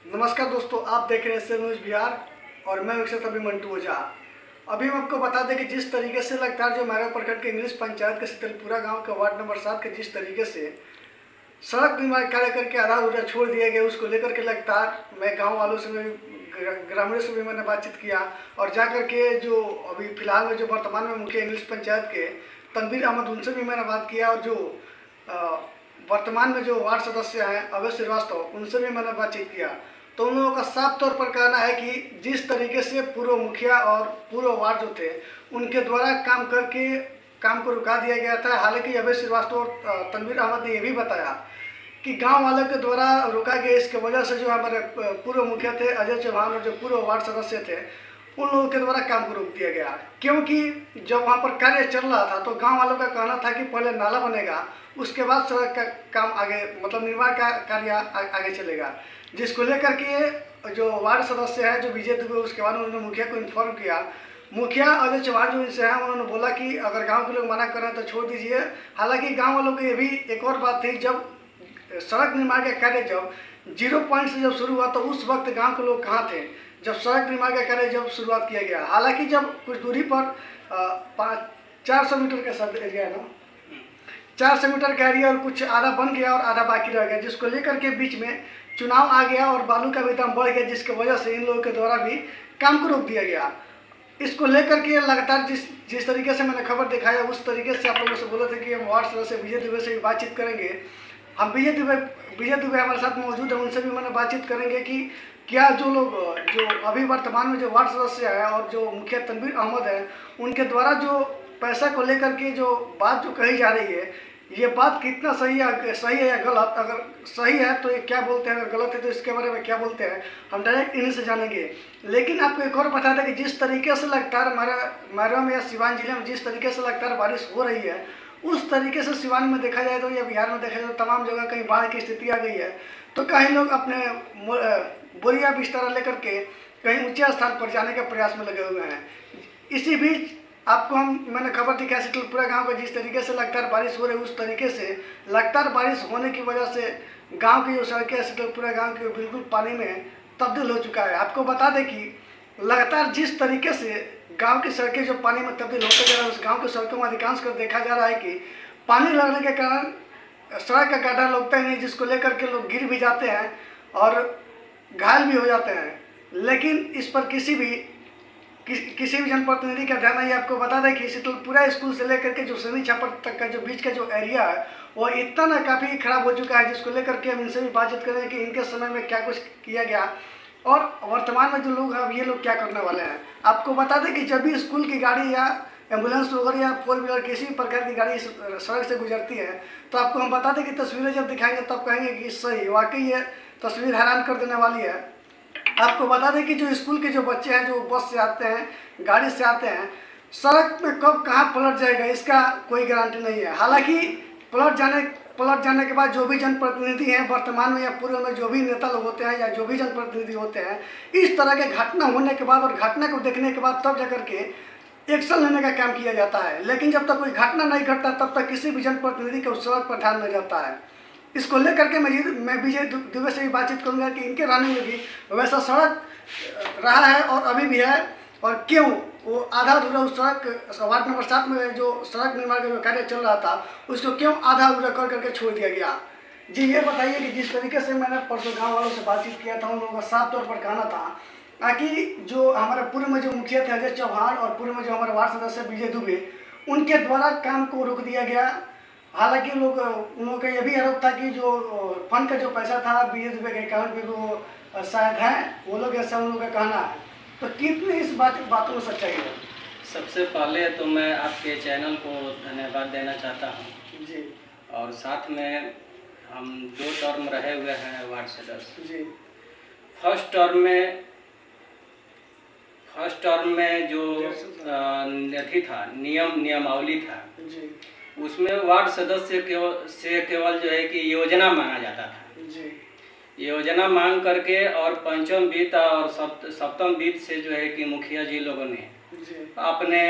नमस्कार दोस्तों, आप देख रहे हैं एस न्यूज़ बिहार और मैं विकसित अभी मंटू ओझा। अभी हम आपको बता दें कि जिस तरीके से लगातार जो मैरा प्रखंड के इंग्लिश पंचायत के शीतलपुरा गांव के वार्ड नंबर 7 के जिस तरीके से सड़क निर्माण कार्य करके आधा अधूरा छोड़ दिया गया, उसको लेकर के लगातार मैं गाँव वालों से ग्रामीणों से भी मैंने बातचीत किया और जा करके जो अभी फिलहाल में जो वर्तमान में मुखिया इंग्लिश पंचायत के तनवीर अहमद, उनसे भी मैंने बात किया और जो वर्तमान में जो वार्ड सदस्य हैं अभय श्रीवास्तव, उनसे भी मैंने बातचीत किया। तो उन लोगों का साफ तौर पर कहना है कि जिस तरीके से पूर्व मुखिया और पूर्व वार्ड जो थे उनके द्वारा काम करके काम को रुका दिया गया था। हालांकि अभय श्रीवास्तव और तनवीर अहमद ने यह भी बताया कि गांव वालों के द्वारा रुका गया, इसके वजह से जो हमारे पूर्व मुखिया थे अजय चौहान और जो पूर्व वार्ड सदस्य थे उन लोगों के द्वारा काम को रोक दिया गया, क्योंकि जब वहाँ पर कार्य चल रहा था तो गांव वालों का कहना था कि पहले नाला बनेगा, उसके बाद सड़क का काम आगे मतलब निर्माण का कार्य आगे चलेगा। जिसको लेकर के जो वार्ड सदस्य है जो विजय दुबे, उसके बाद उन्होंने मुखिया को इन्फॉर्म किया। मुखिया अजय चौहान जो इनसे हैं उन्होंने बोला कि अगर गांव के लोग मना कर रहे हैं तो छोड़ दीजिए। हालांकि गांव वालों की ये भी एक और बात थी, जब सड़क निर्माण का कार्य जब 0 पॉइंट से जब शुरू हुआ तो उस वक्त गांव के लोग कहाँ थे जब सड़क निर्माण का कार्य जब शुरुआत किया गया। हालांकि जब कुछ दूरी पर 400 मीटर का सब एरिया है ना, 400 मीटर का एरिया और कुछ आधा बन गया और आधा बाकी रह गया, जिसको लेकर के बीच में चुनाव आ गया और बालू का भी दाम बढ़ गया, जिसकी वजह से इन लोगों के द्वारा भी काम को रोक दिया गया। इसको लेकर के लगातार जिस तरीके से मैंने खबर दिखाया उस तरीके से आप लोगों से बोले थे कि हम वार्ड सदस्य विजय दुबे से भी बातचीत करेंगे। हम विजय दुबे हमारे साथ मौजूद है, उनसे भी मैंने बातचीत करेंगे कि क्या जो लोग जो अभी वर्तमान में जो वार्ड सदस्य है और जो मुखिया तनवीर अहमद है उनके द्वारा जो पैसा को लेकर के जो बात जो कही जा रही है, ये बात कितना सही है या गलत। अगर सही है तो ये क्या बोलते हैं, अगर गलत है तो इसके बारे में क्या बोलते हैं, हम डायरेक्ट इन्हीं से जानेंगे। लेकिन आपको एक और बता दें कि जिस तरीके से लगातार मैरा में या सिवान जिले में जिस तरीके से लगातार बारिश हो रही है, उस तरीके से सिवान में देखा जाए तो या बिहार में देखा जाए तो तमाम जगह कहीं बाढ़ की स्थिति आ गई है, तो कहीं लोग अपने बोरिया बिस्तर लेकर के कहीं ऊंचे स्थान पर जाने के प्रयास में लगे हुए हैं। इसी बीच आपको मैंने खबर दिखाया शीतलपुरा गांव का जिस तरीके से लगातार बारिश हो रही है, उस तरीके से लगातार बारिश होने की वजह से गांव की जो सड़कें शीतलपुरा गांव के बिल्कुल पानी में तब्दील हो चुका है। आपको बता दें कि लगातार जिस तरीके से गांव की सड़कें जो पानी में तब्दील होते जा रहा है, उस गांव की सड़कों में अधिकांश कर देखा जा रहा है कि पानी लगने के कारण सड़क का गड्ढा लगता ही नहीं, जिसको लेकर के लोग गिर भी जाते हैं और घायल भी हो जाते हैं। लेकिन इस पर किसी भी जनप्रतिनिधि का ध्यान नहीं। आपको बता दें कि शीतलपुरा स्कूल से लेकर के जो सनी छापर तक का जो बीच का जो एरिया है वो इतना ना काफ़ी खराब हो चुका है, जिसको लेकर के हम इनसे भी बातचीत करें कि इनके समय में क्या कुछ किया गया और वर्तमान में जो लोग हैं अब ये लोग क्या करने वाले हैं। आपको बता दें कि जब भी स्कूल की गाड़ी या एम्बुलेंस वगैरह या 4 व्हीलर किसी भी प्रकार की गाड़ी सड़क से गुजरती है तो आपको हम बता दें कि तस्वीरें जब दिखाएंगे तब कहेंगे कि सही वाकई ये तस्वीर हैरान कर देने वाली है। आपको बता दें कि जो स्कूल के जो बच्चे हैं जो बस से आते हैं, गाड़ी से आते हैं, सड़क पे कब कहाँ पलट जाएगा इसका कोई गारंटी नहीं है। हालांकि पलट जाने के बाद जो भी जनप्रतिनिधि हैं वर्तमान में या पूर्व में जो भी नेता लोग होते हैं या जो भी जनप्रतिनिधि होते हैं, इस तरह के घटना होने के बाद और घटना को देखने के बाद तब जाकर के एक्शन लेने का काम किया जाता है। लेकिन जब तक कोई घटना नहीं घटता तब तक किसी भी जनप्रतिनिधि के उस सड़क पर ध्यान नहीं जाता है। इसको लेकर के मैं विजय दुबे से भी बातचीत करूंगा कि इनके रहने में भी वैसा सड़क रहा है और अभी भी है, और क्यों वो आधा अधूरा उस सड़क वार्ड नंबर 7 में जो सड़क निर्माण का जो कार्य चल रहा था उसको क्यों आधा अधूरा कर करके छोड़ दिया गया। जी ये बताइए कि जिस तरीके से मैंने परसों गाँव वालों से बातचीत किया था, उन लोगों का साफ तौर पर कहना था कि जो हमारे पूर्व में जो मुखिया थे अजय चौहान और पूर्व में जो हमारे वार्ड सदस्य विजय दुबे, उनके द्वारा काम को रोक दिया गया। हालांकि उन लोगों का यह भी आरोप था कि जो फंड का जो पैसा था विजय दुबे के अकाउंट में वो शायद है, वो लोग ऐसा उन लोगों का कहना है। तो कितनी इस बातों में सच्चाई है? सबसे पहले तो मैं आपके चैनल को धन्यवाद देना चाहता हूँ जी, और साथ में हम 2 टर्म रहे हुए हैं वार्ड सदस्य जी। फर्स्ट टर्म में जो अथी था नियमावली था जी, उसमें वार्ड सदस्य से केवल जो है कि योजना मांगा जाता था। जी, योजना मांग करके और पंचम वित्त और सप्तम वित्त से जो है कि मुखिया जी लोगों ने अपने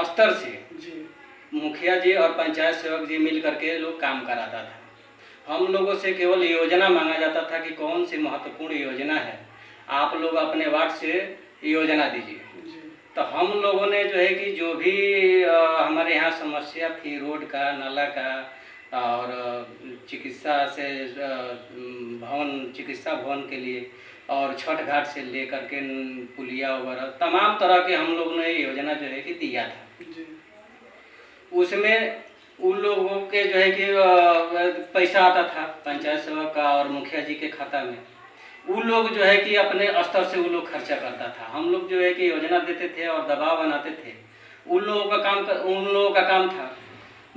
स्तर से जी, मुखिया जी और पंचायत सेवक जी मिल करके लोग काम कराता था। हम लोगों से केवल योजना मांगा जाता था कि कौन सी महत्वपूर्ण योजना है, आप लोग अपने वार्ड से योजना दीजिए। तो हम लोगों ने जो है कि जो भी हमारे यहाँ समस्या थी, रोड का, नाला का और चिकित्सा से चिकित्सा भवन के लिए और छठ घाट से लेकर के पुलिया वगैरह तमाम तरह के हम लोगों ने योजना जो है कि दिया था। उसमें उन लोगों के जो है कि पैसा आता था पंचायत सेवक का और मुखिया जी के खाता में। उन लोग जो है कि अपने स्तर से उन लोग खर्चा करता था। हम लोग जो है कि योजना देते थे और दबाव बनाते थे। उन लोगों का काम था।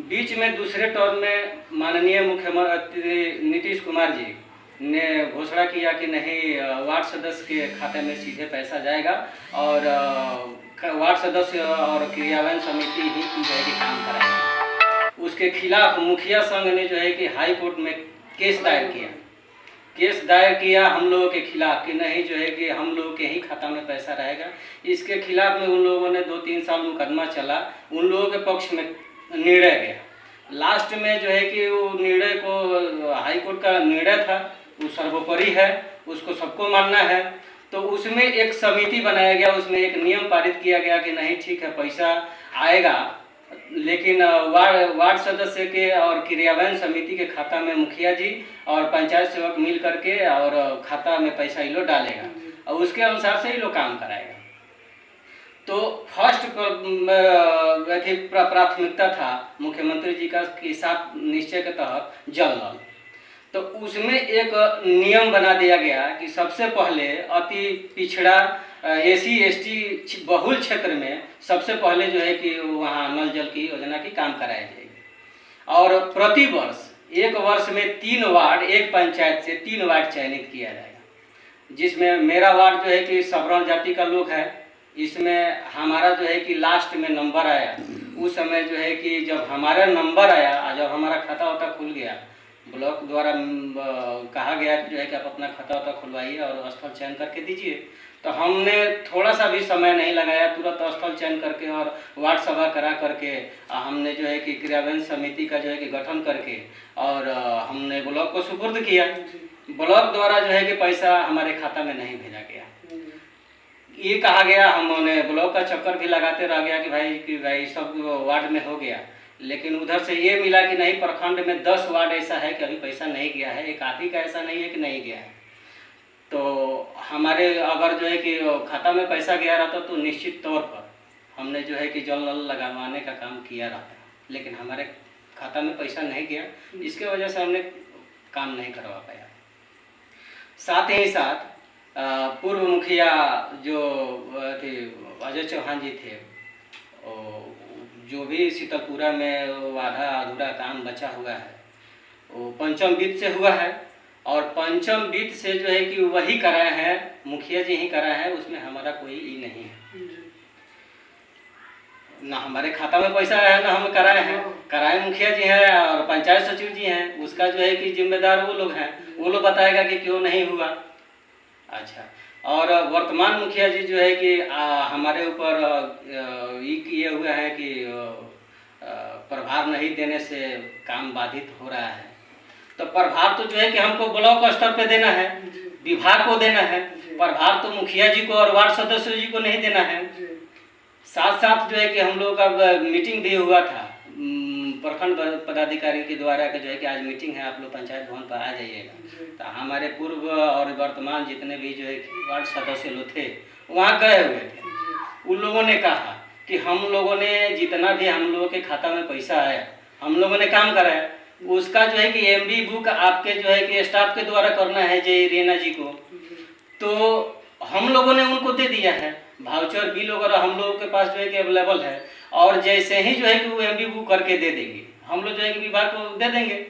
बीच में दूसरे टर्म में माननीय मुख्यमंत्री नीतीश कुमार जी ने घोषणा किया कि नहीं, वार्ड सदस्य के खाते में सीधे पैसा जाएगा और वार्ड सदस्य और क्रियान्वयन समिति ही जो है कि काम कराएगी। उसके खिलाफ मुखिया संघ ने जो है कि हाई कोर्ट में केस दायर किया हम लोगों के खिलाफ कि नहीं, जो है कि हम लोगों के ही खाता में पैसा रहेगा। इसके खिलाफ में उन लोगों ने 2-3 साल मुकदमा चला, उन लोगों के पक्ष में निर्णय गया। लास्ट में जो है कि वो निर्णय को, हाई कोर्ट का निर्णय था, वो सर्वोपरि है, उसको सबको मानना है। तो उसमें एक समिति बनाया गया, उसमें एक नियम पारित किया गया कि नहीं ठीक है, पैसा आएगा, लेकिन वार्ड सदस्य के और क्रियान्वयन समिति के खाता में मुखिया जी और पंचायत सेवक मिल करके और खाता में पैसा ये लोग डालेगा और उसके अनुसार से ये लोग काम कराएगा। तो फर्स्ट प्राथमिकता था मुख्यमंत्री जी का कि 7 निश्चय के तहत जल नल। तो उसमें एक नियम बना दिया गया कि सबसे पहले अति पिछड़ा SC ST बहुल क्षेत्र में सबसे पहले जो है कि वहाँ नल जल की योजना की काम कराया जाएगी और प्रति वर्ष 1 वर्ष में 3 वार्ड, एक पंचायत से 3 वार्ड चयनित किया जाएगा, जिसमें मेरा वार्ड जो है कि सवर्ण जाति का लोग है। इसमें हमारा जो है कि लास्ट में नंबर आया, उस समय जो है कि जब हमारा नंबर आया, जब हमारा खाता वाता खुल गया, ब्लॉक द्वारा कहा गया जो है कि आप अपना खाता वाता खुलवाइए और स्थल चयन करके दीजिए। तो हमने थोड़ा सा भी समय नहीं लगाया, तुरंत स्थल चयन करके और वार्ड सभा करा करके हमने जो है कि क्रियान्वयन समिति का जो है कि गठन करके और हमने ब्लॉक को सुपुर्द किया। ब्लॉक द्वारा जो है कि पैसा हमारे खाता में नहीं भेजा गया। ये कहा गया, हमने ब्लॉक का चक्कर भी लगाते रह गया कि भाई सब वार्ड में हो गया, लेकिन उधर से ये मिला कि नहीं, प्रखंड में 10 वार्ड ऐसा है कि अभी पैसा नहीं गया है, एक आदि का ऐसा नहीं है कि नहीं गया है। तो हमारे अगर जो है कि खाता में पैसा गया रहता तो निश्चित तौर पर हमने जो है कि जल नल लगवाने का काम किया रहता, लेकिन हमारे खाता में पैसा नहीं गया, इसके वजह से हमने काम नहीं करवा पाया। साथ ही साथ पूर्व मुखिया जो थे अजय चौहान जी थे, जो भी शीतलपुरा में आधा अधूरा काम बचा हुआ है वो पंचम वित्त से हुआ है और पंचम वित्त से जो है कि वही कराया है, मुखिया जी ही कराया है, उसमें हमारा कोई ई नहीं है। ना हमारे खाता में पैसा है, ना हम कराए मुखिया जी हैं और पंचायत सचिव जी हैं, उसका जो है कि जिम्मेदार वो लोग हैं, वो लोग बताएगा कि क्यों नहीं हुआ। अच्छा, और वर्तमान मुखिया जी जो है कि हमारे ऊपर ये किए हुए हैं कि प्रभार नहीं देने से काम बाधित हो रहा है। तो प्रभार तो जो है कि हमको ब्लॉक स्तर पे देना है, विभाग को देना है, प्रभार तो मुखिया जी को और वार्ड सदस्य जी को नहीं देना है। साथ साथ जो है कि हम लोगों का मीटिंग भी हुआ था प्रखंड पदाधिकारी के द्वारा कि जो है कि आज मीटिंग है, आप लोग पंचायत भवन पर आ जाइएगा। तो हमारे पूर्व और वर्तमान जितने भी जो है कि वार्ड सदस्य लोग थे वहाँ गए हुए थे। उन लोगों ने कहा कि हम लोगों ने जितना भी हम लोगों के खाता में पैसा आया, हम लोगों ने काम कराया, उसका जो है कि MB बुक आपके जो है कि स्टाफ के द्वारा करना है जय रीना जी को, तो हम लोगों ने उनको दे दिया है। वाउचर बिल वगैरह हम लोगों के पास जो है कि अवेलेबल है और जैसे ही जो है कि वो MB बुक करके दे देंगे, हम लोग जो है कि विभाग को दे देंगे।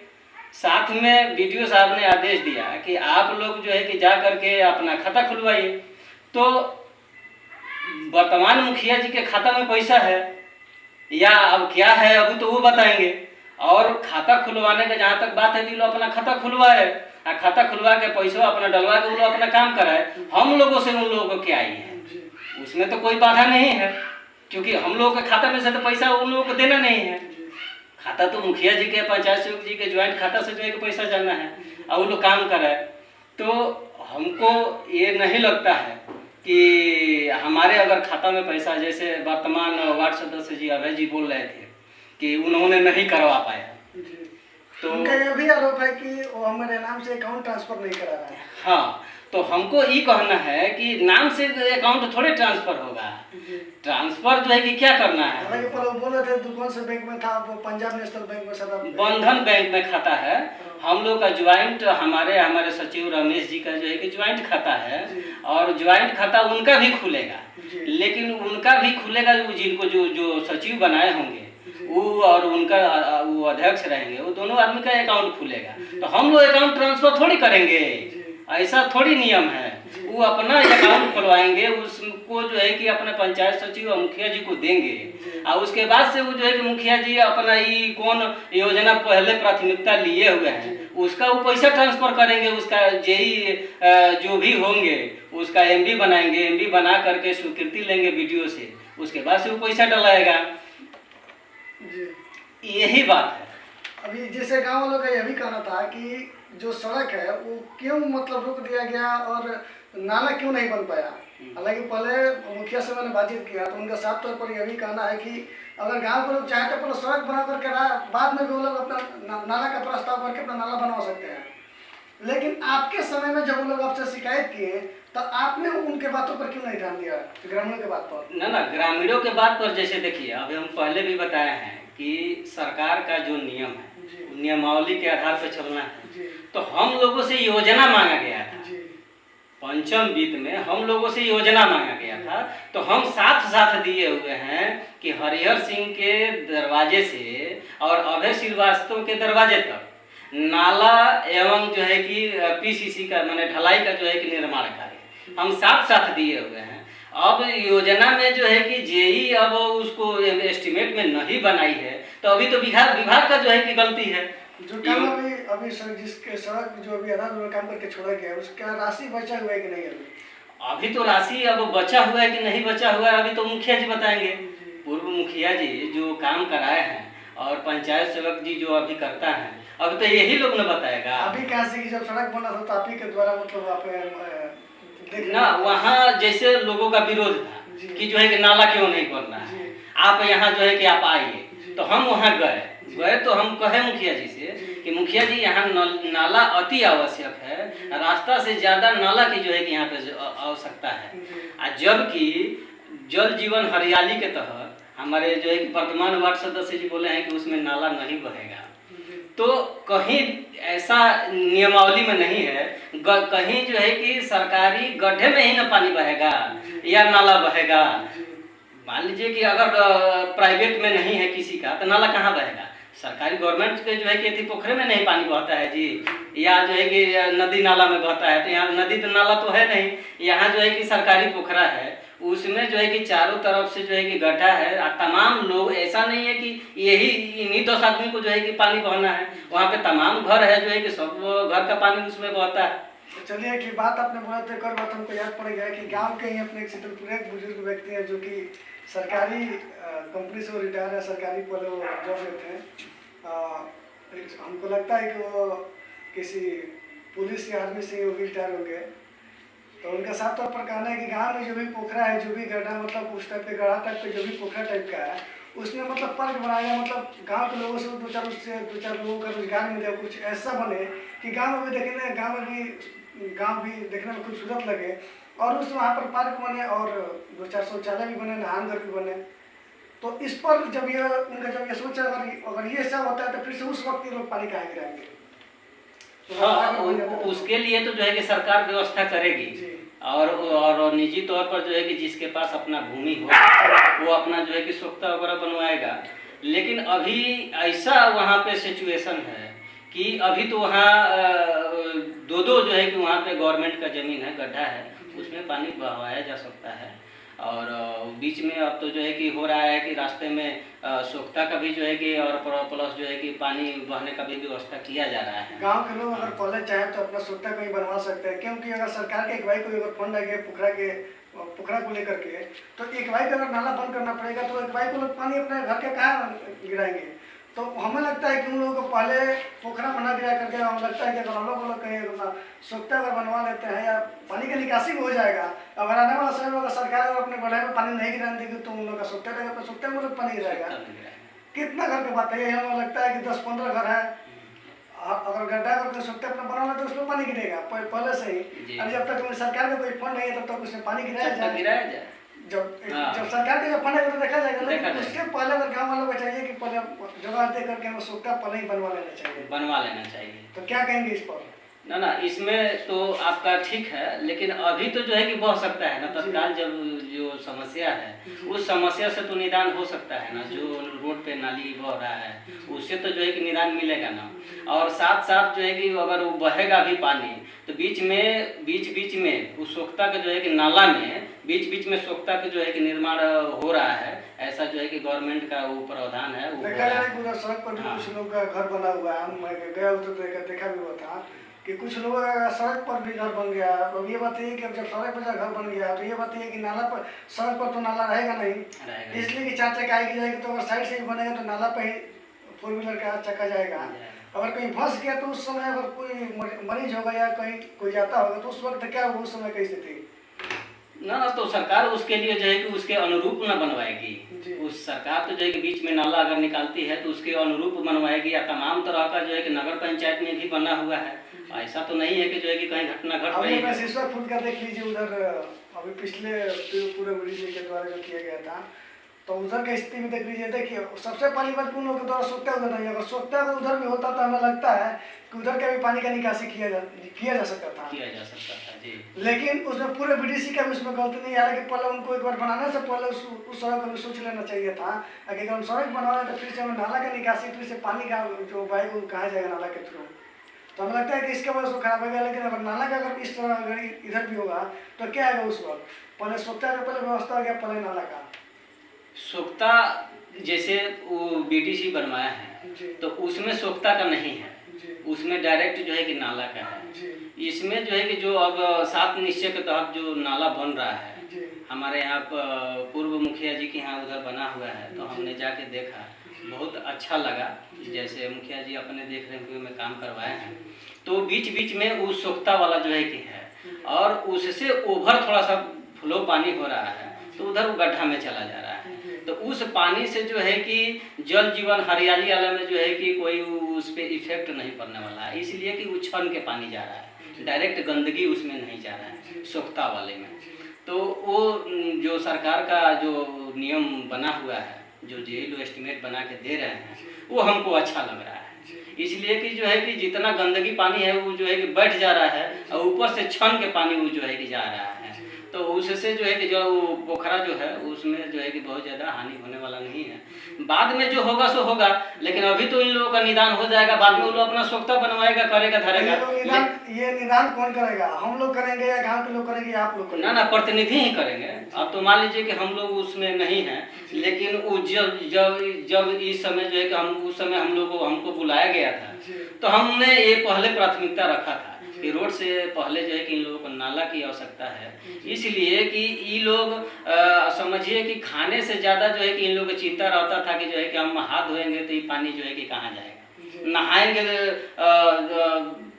साथ में BDO साहब ने आदेश दिया कि आप लोग जो है कि जा करके अपना खाता खुलवाइए। तो वर्तमान मुखिया जी के खाता में पैसा है या अब क्या है अभी तो वो बताएंगे। और खाता खुलवाने का जहाँ तक बात है कि लोग अपना खाता खुलवाए और खाता खुलवा के पैसा अपना डलवा के वो लोग अपना काम कराए। हम लोगों से उन लोगों को क्या आई है, उसमें तो कोई बाधा नहीं है, क्योंकि हम लोगों के खाता में से तो पैसा उन लोगों को देना नहीं है। खाता तो मुखिया जी के, पंचायत सेवक जी के ज्वाइंट खाता से जो है कि पैसा जाना है और वो लोग काम कर रहे हैं। तो हमको ये नहीं लगता है कि हमारे अगर खाता में पैसा, जैसे वर्तमान वार्ड सदस्य जी अभय जी बोल रहे थे कि उन्होंने नहीं करवा पाया, तो उनका यह भी आरोप है कि वो हमारे नाम से अकाउंट ट्रांसफर नहीं करा रहा है। हाँ, तो हमको ये कहना है कि नाम से अकाउंट थोड़े ट्रांसफर होगा, ट्रांसफर जो है कि क्या करना है। हालांकि पर वो बोले थे दुकान से बैंक में था, वो पंजाब नेशनल बैंक में सदा बंधन बैंक में खाता है। हम लोग का ज्वाइंट, हमारे सचिव रमेश जी का जो है कि ज्वाइंट खाता है और ज्वाइंट खाता उनका भी खुलेगा, लेकिन उनका भी खुलेगा जिनको जो सचिव बनाए होंगे वो और उनका वो अध्यक्ष रहेंगे, वो दोनों आदमी का अकाउंट खुलेगा। तो हम लोग अकाउंट ट्रांसफर थोड़ी करेंगे, ऐसा थोड़ी नियम है। वो अपना अकाउंट खुलवाएंगे, उसको जो है कि अपने पंचायत सचिव और मुखिया जी को देंगे और उसके बाद से वो जो है कि मुखिया जी अपना ये कौन योजना पहले प्राथमिकता लिए हुए हैं उसका वो पैसा ट्रांसफर करेंगे। उसका जेई जो भी होंगे उसका एमडी बनाएंगे, एमडी बना करके स्वीकृति लेंगे वीडियो से, उसके बाद से वो पैसा डलाएगा। यही बात है। अभी जैसे गांव वालों का यह भी कहना था कि जो सड़क है वो क्यों मतलब रोक दिया गया और नाला क्यों नहीं बन पाया। हालांकि पहले मुखिया से मैंने बातचीत किया तो उनका साफ तौर पर यह भी कहना है कि अगर गांव के लोग चाहे तो अपना सड़क बना करके बाद में भी वो लोग अपना नाला का प्रस्ताव करके अपना नाला बनवा सकते हैं। लेकिन आपके समय में जब वो लोग आपसे शिकायत किए तो आपने उनके बातों पर क्यों नहीं ध्यान दिया, ग्रामीणों के बात पर? ना ग्रामीणों के बात पर जैसे देखिए, अभी हम पहले भी बताए हैं कि सरकार का जो नियम है नियमावली के आधार पर चलना है। तो हम लोगों से योजना मांगा गया था, पंचम वित्त में हम लोगों से योजना मांगा गया था, तो हम साथ दिए हुए हैं कि हरिहर सिंह के दरवाजे से और अभय श्रीवास्तव के दरवाजे तक नाला एवं जो है कि पीसीसी का माने ढलाई का जो है कि निर्माण कार्य हम साथ दिए हुए हैं। अब योजना में जो है कि जेई अब उसको एस्टिमेट में नहीं बनाई है, तो अभी तो विभाग का जो है कि गलती है। जो काम अभी जिसके सड़क जो अभी आधा अधूरा काम करके छोड़ा गया उसका राशि बचा हुआ है कि नहीं? अभी तो राशि अब बचा हुआ है कि नहीं बचा हुआ है अभी तो मुखिया जी बताएंगे। पूर्व मुखिया जी जो काम कराए हैं और पंचायत सेवक जी जो अभी करता है, अभी तो यही लोग ने बताएगा। अभी कहा से कि जब सड़क बना था तो आप ही के द्वारा मतलब आप ना वहाँ जैसे लोगों का विरोध था कि जो है कि नाला क्यों नहीं बनना है, आप यहाँ जो है कि आप आइए, तो हम वहाँ गए तो हम कहे मुखिया जी से कि मुखिया जी यहाँ नाला अति आवश्यक है, रास्ता से ज्यादा नाला की जो है कि यहाँ पे आवश्यकता है। जबकि जल जीवन हरियाली के तहत हमारे जो है वर्तमान वार्ड सदस्य जी बोले हैं कि उसमें नाला नहीं बहेगा, तो कहीं ऐसा नियमावली में नहीं है, कहीं जो है कि सरकारी गड्ढे में ही ना पानी बहेगा या नाला बहेगा। मान लीजिए कि अगर प्राइवेट में नहीं है किसी का तो नाला कहाँ बहेगा? सरकारी गवर्नमेंट के जो है कि थी पोखरे में नहीं पानी बहता है जी, या जो है कि नदी नाला में बहता है, तो यहाँ नदी तो नाला तो है नहीं, यहाँ जो है कि सरकारी पोखरा है, उसमें जो है कि चारों तरफ से जो है कि गड्ढा है। तमाम लोग, ऐसा नहीं है कि यही इन्हीं 10 आदमी को जो है कि पानी बहना है, वहाँ पे तमाम घर है जो है कि सब घर का पानी उसमें बहता है। चलिए कि बात आपने बोला तो एक और बात हमको याद पड़ गया कि गांव के ही अपने शीतलपुर एक बुजुर्ग व्यक्ति हैं जो कि सरकारी कंपनी से रिटायर है, सरकारी पहले वो जॉब में थे। हमको लगता है कि वो किसी पुलिस या आर्मी से वो रिटायर हो गए। तो उनका साफ तौर पर कहना है कि गांव में जो भी पोखरा है, जो भी गड्ढा मतलब उस टाइप के गड्ढा टाइप के जो भी पोखरा टाइप का है, उसमें मतलब पार्क बनाया, मतलब गांव के लोगों से दो चार लोगों का रोजगार मिले, कुछ ऐसा बने कि गांव में भी गांव भी देखने में खूबसूरत लगे और उस वहाँ पर पार्क बने और 2-4 शौचालय भी बने, नहान घर भी बने। तो इस पर जब ये सोच अगर ये सब होता है तो फिर से उस वक्त ये लोग पानी कहाँ गिराएंगे? तो हाँ, उसके लिए तो जो है कि सरकार व्यवस्था करेगी और निजी तौर पर जो है कि जिसके पास अपना भूमि हो वो अपना जो है कि सोख्ता वगैरह बनवाएगा। लेकिन अभी ऐसा वहाँ पे सिचुएशन है कि अभी तो वहाँ दो जो है कि वहाँ पे गवर्नमेंट का ज़मीन है, गड्ढा है, उसमें पानी बहाया जा सकता है। और बीच में अब तो जो है कि हो रहा है कि रास्ते में सोख्ता का भी जो है कि और प्लस जो है कि पानी बहने का भी व्यवस्था किया जा रहा है। गांव के लोग अगर कॉलेज चाहे तो अपना सोख्ता कहीं बनवा सकते हैं, क्योंकि अगर सरकार के एक भाई को अगर फंड है पोखरा को लेकर के, तो एक भाई का अगर नाला बंद करना पड़ेगा तो एक भाई को लोग पानी अपने घर के कहाँ गिराएंगे? तो हमें लगता है कि उन लोगों को पहले पोखरा बना दिया करके हमें लगता है कि अगर हम लोग कहीं सोखता अगर बनवा लेते हैं या पानी का निकासी भी हो जाएगा। अगर आने वाला समय में अगर सरकार अगर अपने बढ़ाई में पानी नहीं गिराने देगी तो उन लोग का सोखता जगह पर सोखता में पानी गिराएगा। कितना घर की बात है, ये हमें लगता है कि 10-15 घर है, अगर गड्ढा करके सोखते अपना बनाना तो उसमें पानी गिरेगा पहले से ही। और जब तक सरकार का कोई फंड नहीं है तब तक उसमें पानी गिराया जाए। जब सरकार का जब फंड है तो देखा जाएगा, लेकिन उसके पहले अगर गाँव वालों को चाहिए कि पहले जगह दे करके हमें सोखता पहले ही बनवा लेना चाहिए। तो क्या कहेंगे इस पर? ना इसमें तो आपका ठीक है, लेकिन अभी तो जो है कि बह सकता है ना तत्काल, जब जो समस्या है उस समस्या से तो निदान हो सकता है ना। जो रोड पे नाली बह रहा है उससे तो जो है कि निदान मिलेगा ना। और साथ साथ जो है कि अगर वो बहेगा भी पानी तो बीच में उस सोखता का जो है कि नाला में बीच में सोखता का जो है कि निर्माण हो रहा है। ऐसा जो है कि गवर्नमेंट का वो प्रावधान है। देखा जाए पूरा सड़क पर भी कुछ लोग का घर बना हुआ है, मैं गया तो देखा भी हुआ था कि कुछ लोगों का सड़क पर भी घर बन गया। अब ये बात है कि जब सड़क पर घर बन गया तो ये बात है कि नाला पर सड़क पर तो नाला रहेगा नहीं, इसलिए कि 4 चक्का आएगी जाएगी तो अगर साइड से ही बनेगा तो नाला पे ही 4 व्हीलर का चक्का जाएगा। अगर कहीं फंस गया तो उस समय अगर कोई मरीज होगा या कहीं कोई जाता होगा तो उस वक्त क्या होगा, उस समय की स्थिति ना तो सरकार उसके लिए जो है कि उसके अनुरूप न बनवाएगी। उस सरकार तो जो है कि बीच में नाला अगर निकालती है तो उसके अनुरूप बनवाएगी। या तमाम तरह का जो है कि नगर पंचायत में भी बना हुआ है। ऐसा तो नहीं है कि जो है कि कहीं घटना घट रही है। फूट का देख लीजिए उधर, अभी पिछले पूरे ब्रिज के द्वारा जो किया गया था तो उधर की स्थिति में देख लीजिए। देखिए सबसे पहली बात उन लोगों के द्वारा सोखता उधर नहीं, अगर सोखता अगर उधर भी होता तो हमें लगता है कि उधर का भी पानी का निकासी किया जा सकता था जी। लेकिन उसमें पूरे बीडीसी का भी उसमें गलती नहीं आ रहा कि पहले उनको एक बार बनाने से पहले उस सड़क को भी सोच लेना चाहिए था। अगर हम सड़क बना रहे तो फिर से हमें नाला का निकासी, फिर से पानी का जो बहेगा वो कहा जाएगा नाला के थ्रू। तो हमें लगता है कि इसके वजह से खराब हो गया। लेकिन अगर नाला का अगर इस तरह अगर इधर भी होगा तो क्या आएगा उस वक्त, पहले सोखता का पहले व्यवस्था हो गया, पहले नाला का सोखता जैसे वो बीटीसी बनवाया है तो उसमें सोखता का नहीं है, उसमें डायरेक्ट जो है कि नाला का है। इसमें जो है कि जो अब 7 निश्चय के तहत जो नाला बन रहा है हमारे यहाँ पूर्व मुखिया जी के यहाँ उधर बना हुआ है, तो हमने जाके देखा, बहुत अच्छा लगा। जैसे मुखिया जी अपने देख रेख में काम करवाए हैं तो बीच में उस सोखता वाला जो है कि है और उससे ओवर थोड़ा सा फ्लो पानी हो रहा है तो उधर वो गड्ढा में चला जा रहा है। तो उस पानी से जो है कि जल जीवन हरियाली वाला में जो है कि कोई उस पर इफेक्ट नहीं पड़ने वाला है, इसलिए कि उछन के पानी जा रहा है, डायरेक्ट गंदगी उसमें नहीं जा रहा है सोखता वाले में। तो वो जो सरकार का जो नियम बना हुआ है, जो जेल एस्टिमेट बना के दे रहे हैं, वो हमको अच्छा लग रहा है। इसलिए कि जो है कि जितना गंदगी पानी है वो जो है कि बैठ जा रहा है और ऊपर से छन के पानी वो जो है कि जा रहा है। तो उससे जो है कि जो पोखरा जो है उसमें जो है कि बहुत ज़्यादा हानि होने वाला नहीं है। बाद में जो होगा सो होगा, लेकिन अभी तो इन लोगों का निदान हो जाएगा, बाद में वो लोग अपना सोखता बनवाएगा, करेगा, धरेगा। ये निदान कौन करेगा, हम लोग करेंगे या गांव के लोग करेंगे या आप लोग करेंगे? ना प्रतिनिधि ही करेंगे। अब तो मान लीजिए कि हम लोग उसमें नहीं हैं, लेकिन वो जब इस समय जो है कि हम उस समय हम लोग को हमको बुलाया गया था तो हमने ये पहले प्राथमिकता रखा था कि रोड से पहले जो है कि इन लोगों को नाला की आवश्यकता है, इसलिए कि ये लोग समझिए कि खाने से ज़्यादा जो है कि इन लोगों को चिंता रहता था कि जो है कि हम हाथ धोएंगे तो ये पानी जो है कि कहाँ जाएगा, नहाएंगे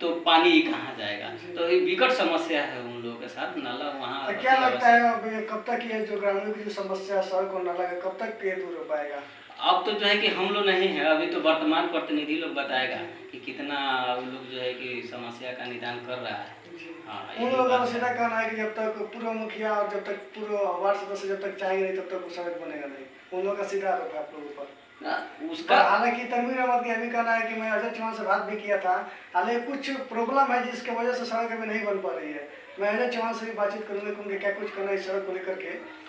तो पानी कहाँ जाएगा। तो ये विकट समस्या है उन लोगों के साथ। नाला वहाँ क्या लगता है कब तक ये जो ग्रामीणों की जो समस्या सड़क और नाला कब तक ये दूर हो पाएगा? अब तो जो है कि हम लोग नहीं है, अभी तो वर्तमान प्रतिनिधि लोग बताएगा कि कितना वो लोग जो है कि समस्या का निदान कर रहा है। उन लोगों का सीधा कहना है कि जब तक पूर्व मुखिया और जब तक पूर्व वार्ड सदस्य जब तक चाहेंगे नहीं तब तक सड़क बनेगा नहीं, उन लोगों का सीधा आरोप है आप लोगों पर उसका। हालांकि तनवीर अहमद का भी कहना है कि मैं अजय चौहान से बात भी किया था, हालांकि कुछ प्रॉब्लम है जिसकी वजह से सड़क अभी नहीं बन पा रही है। मैं अजय चौहान से भी बातचीत करूँगा कि उनके क्या कुछ करना है इस सड़क को लेकर के।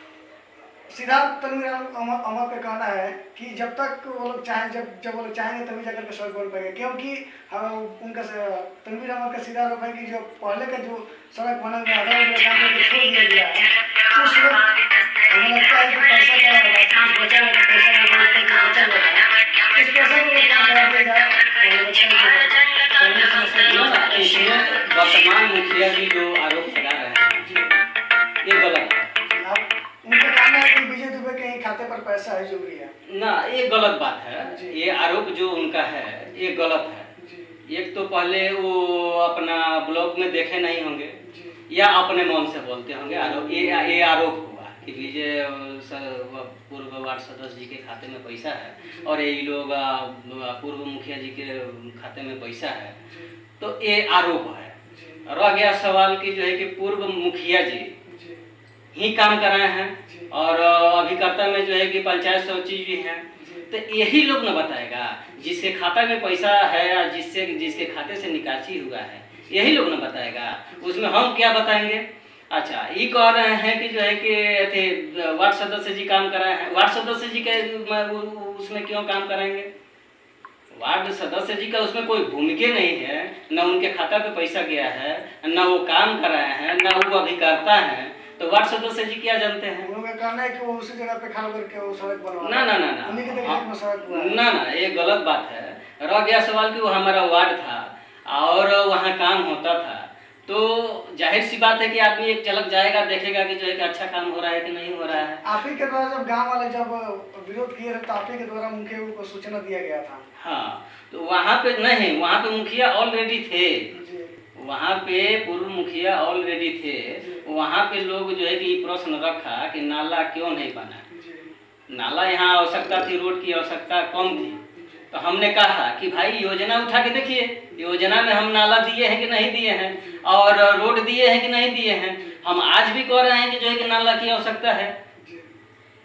सीधा तनवीर अहमद का कहना है कि जब तक वो लोग चाहें जब वो लोग चाहेंगे तभी जाकर के सड़क बन पाएगा, क्योंकि उनका तनवीर अहमद का सीधा आरोप है कि जो पहले का जो सड़क बना हुआ आधा छोड़ दिया गया है उस वक्त हमें लगता है कि पैसा का बचा हुआ पैसा इस पैसा को काम करा दिया जाए। इसमें वर्तमान मुखिया जी जो आरोप लगा रहे हैं ये गलत है। उनका कहना है कि विजय दुबे के खाते खाते पर पैसा है जो भी है ना, ये गलत बात है। जी। ये आरोप जो उनका है ये गलत है। जी एक तो पहले वो अपना ब्लॉग में देखे नहीं होंगे जी या अपने मन से बोलते होंगे। आरोप ये आरोप हुआ कि विजय पूर्व वार्ड सदस्य जी के खाते में पैसा है और ये लोग पूर्व मुखिया जी के खाते में पैसा है, जी तो ये आरोप है। जी रह गया सवाल कि जो है कि पूर्व मुखिया जी जी ही काम कराए हैं जी। और अभिकर्ता में जो है कि पंचायत सचिव भी हैं, जी। तो यही लोग न बताएगा जिसके खाता में पैसा है या जिसके खाते से निकासी हुआ है, यही लोग न बताएगा। उसमें हम क्या बताएंगे? अच्छा, ये कह रहे हैं कि जो है कि वार्ड सदस्य जी काम कराए हैं। वार्ड सदस्य जी के उसमें क्यों काम कराएंगे? वार्ड सदस्य जी का उसमें कोई भूमिका नहीं है, न उनके खाता पे पैसा गया है, न वो काम कराए हैं, न वो अभिकर्ता हैं, तो वार्ड सदस्य जी क्या जानते हैं? उन्होंने कहना है कि वो उसी जगह पे खड़ा करके वो सड़क बनवा ना ना ना ना उन्हीं के देखरेख में सड़क हुआ है। ना ना, ये गलत बात है। रह गया सवाल कि वो हमारा वार्ड था और वहाँ काम होता था, तो जाहिर सी बात है कि आदमी एक झलक जाएगा, देखेगा कि जो है कि अच्छा काम हो रहा है कि नहीं हो रहा है। आप ही के द्वारा जब गांव वाले जब विरोध किए थे तो आप ही के द्वारा मुखिया को सूचना दिया गया था। हाँ, तो वहाँ पे नहीं, वहाँ पे मुखिया ऑलरेडी थे। जी वहाँ पे पूर्व मुखिया ऑलरेडी थे। वहाँ पे लोग जो है कि प्रश्न रखा कि नाला क्यों नहीं बना। जी नाला यहाँ आवश्यकता थी, रोड की आवश्यकता कम थी, तो हमने कहा कि भाई योजना उठा के देखिए, योजना में हम नाला दिए हैं कि नहीं दिए हैं और रोड दिए हैं कि नहीं दिए हैं। हम आज भी कह रहे हैं कि जो है कि नाला की आवश्यकता है जी।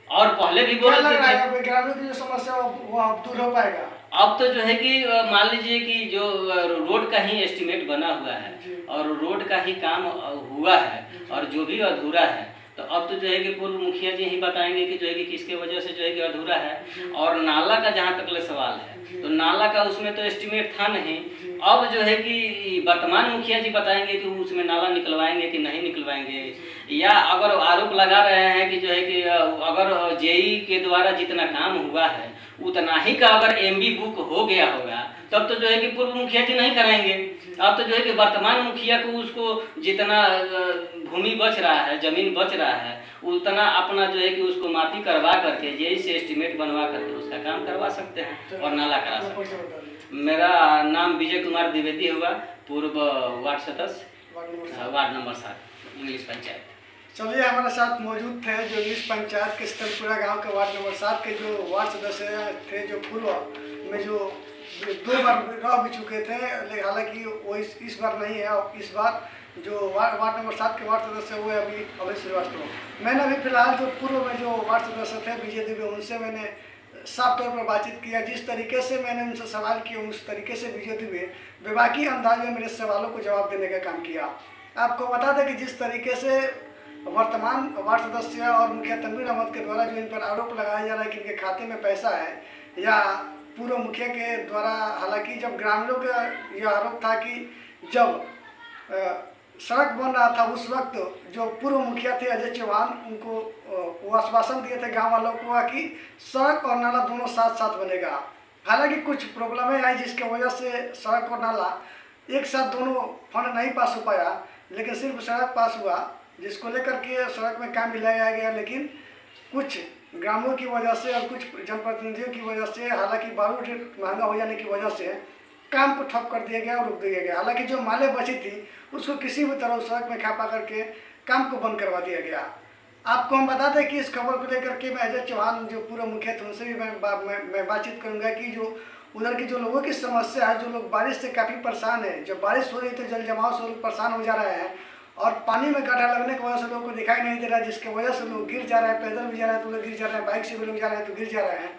और पहले भी क्या बोल लग रहे रहा है थे। अब ग्रामीण की जो समस्या है वो अब दूर हो पाएगा? अब तो जो है कि मान लीजिए कि जो रोड का ही एस्टिमेट बना हुआ है जी। और रोड का ही काम हुआ है और जो भी अधूरा है, तो अब तो जो है कि पूर्व मुखिया जी ही बताएंगे कि जो है कि किसके वजह से जो है कि अधूरा है। और नाला का जहाँ तक ले सवाल है, तो नाला का उसमें तो एस्टिमेट था नहीं। अब जो है कि वर्तमान मुखिया जी बताएंगे कि उसमें नाला निकलवाएंगे कि नहीं निकलवाएंगे, या अगर आरोप लगा रहे हैं कि जो है कि अगर जेई के द्वारा जितना काम हुआ है उतना ही का अगर एमबी बुक हो गया होगा, तब तो जो है कि पूर्व मुखिया जी नहीं कराएंगे। अब तो जो है कि वर्तमान मुखिया को उसको जितना भूमि बच रहा है, जमीन बच रहा है, उतना अपना जो है कि उसको मापी करवा करके जेई से एस्टिमेट बनवा करके उसका काम करवा सकते हैं और नाला करा सकते हैं। मेरा नाम विजय कुमार द्विवेदी हुआ, पूर्व वार्ड सदस्य, वार्ड नंबर 7, इंग्लिश पंचायत। चलिए, हमारे साथ मौजूद थे जो इंग्लिश पंचायत के शीतलपुरा गांव के वार्ड नंबर 7 के जो वार्ड सदस्य थे, जो पूर्व में जो 2 बार रह भी चुके थे, लेकिन हालांकि वो इस बार नहीं है। और इस बार जो वार्ड नंबर 7 के वार्ड सदस्य हुए अभी श्रीवास्तव। मैंने अभी फिलहाल जो पूर्व में जो वार्ड सदस्य थे विजय देवी, उनसे मैंने साफ तौर पर बातचीत किया। जिस तरीके से मैंने उनसे सवाल किए, उस तरीके से विजय देवी बेबाकी अंदाज में मेरे सवालों को जवाब देने का काम किया। आपको बता दें कि जिस तरीके से वर्तमान वार्ड सदस्य और मुखिया तनवीर अहमद के द्वारा जो इन पर आरोप लगाया जा रहा है कि इनके खाते में पैसा है, या पूर्व मुखिया के द्वारा, हालांकि जब ग्रामीणों का यह आरोप था कि जब सड़क बन रहा था उस वक्त जो पूर्व मुखिया थे अजय चौहान, उनको वो आश्वासन दिए थे गांव वालों को कि सड़क और नाला दोनों साथ साथ बनेगा। हालांकि कुछ प्रॉब्लमें आई जिसके वजह से सड़क और नाला एक साथ दोनों फंड नहीं पास हो पाया, लेकिन सिर्फ सड़क पास हुआ, जिसको लेकर के सड़क में काम भी लगाया गया। लेकिन कुछ ग्रामीणों की वजह से और कुछ जनप्रतिनिधियों की वजह से, हालांकि बालू रेट महंगा हो जाने की वजह से काम को ठप कर दिया गया और रोक दिया गया। हालांकि जो माले बची थी उसको किसी भी तरह सड़क में खपा करके काम को बंद करवा दिया गया। आपको हम बता दें कि इस खबर को लेकर के मैं अजय चौहान जो पूर्व मुखिया थे उनसे भी मैं बातचीत करूंगा कि जो उधर की जो लोगों की समस्या है, जो लोग बारिश से काफ़ी परेशान है, जब बारिश हो रही तो जल जमाव से लोग परेशान हो जा रहे हैं और पानी में गड्ढा लगने की वजह से लोगों को दिखाई नहीं दे रहा है, जिसकी वजह से लोग गिर जा रहे हैं, पैदल भी जा रहे हैं तो लोग गिर जा रहे हैं, बाइक से भी लोग जा रहे हैं तो गिर जा रहे हैं।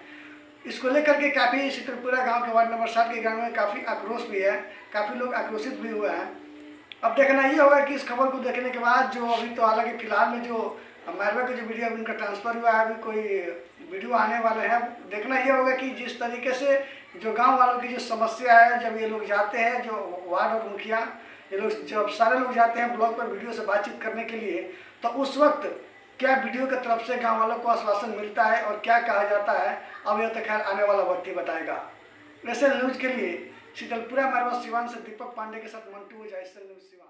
इसको लेकर के काफ़ी शीतलपुरा गांव के वार्ड नंबर 7 के ग्रामीण में काफ़ी आक्रोश भी है, काफ़ी लोग आक्रोशित भी हुए हैं। अब देखना ये होगा कि इस खबर को देखने के बाद जो अभी तो हालांकि फिलहाल में जो मैरवा का जो वीडियो अभी उनका ट्रांसफ़र हुआ है, अभी कोई वीडियो आने वाले हैं। देखना ये होगा कि जिस तरीके से जो गांव वालों की जो समस्या है, जब ये लोग जाते हैं, जो वार्ड और मुखिया ये लोग जब सारे लोग जाते हैं ब्लॉग पर वीडियो से बातचीत करने के लिए, तो उस वक्त क्या वीडियो की तरफ से गांव वालों को आश्वासन मिलता है और क्या कहा जाता है, अब यह तो खैर आने वाला वक्त ही बताएगा। वैसे न्यूज़ के लिए शीतलपुरा मैरवा सिवान से दीपक पांडे के साथ मंटू ओझा, न्यूज़ सिवान।